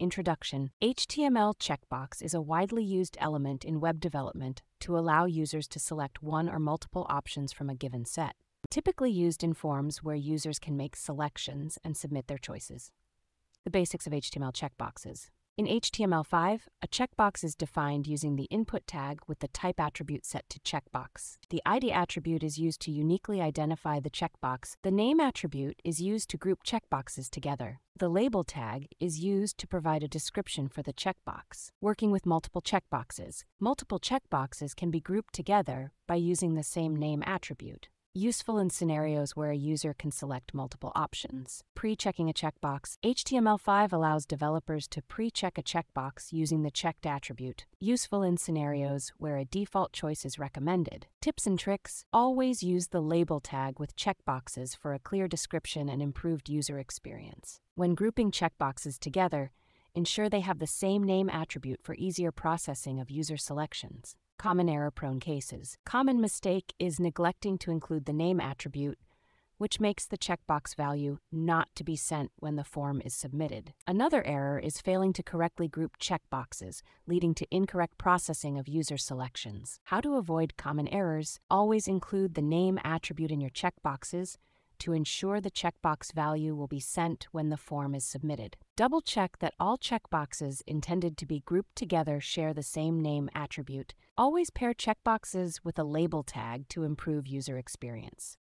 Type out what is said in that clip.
Introduction. HTML checkbox is a widely used element in web development to allow users to select one or multiple options from a given set, typically used in forms where users can make selections and submit their choices. The basics of HTML checkboxes. In HTML5, a checkbox is defined using the input tag with the type attribute set to checkbox. The ID attribute is used to uniquely identify the checkbox. The name attribute is used to group checkboxes together. The label tag is used to provide a description for the checkbox. Working with multiple checkboxes. Multiple checkboxes can be grouped together by using the same name attribute. Useful in scenarios where a user can select multiple options. Pre-checking a checkbox. HTML5 allows developers to pre-check a checkbox using the checked attribute. Useful in scenarios where a default choice is recommended. Tips and tricks. Always use the label tag with checkboxes for a clear description and improved user experience. When grouping checkboxes together, ensure they have the same name attribute for easier processing of user selections. Common error-prone cases. Common mistake is neglecting to include the name attribute, which makes the checkbox value not to be sent when the form is submitted. Another error is failing to correctly group checkboxes, leading to incorrect processing of user selections. How to avoid common errors? Always include the name attribute in your checkboxes to ensure the checkbox value will be sent when the form is submitted. Double-check that all checkboxes intended to be grouped together share the same name attribute. Always pair checkboxes with a label tag to improve user experience.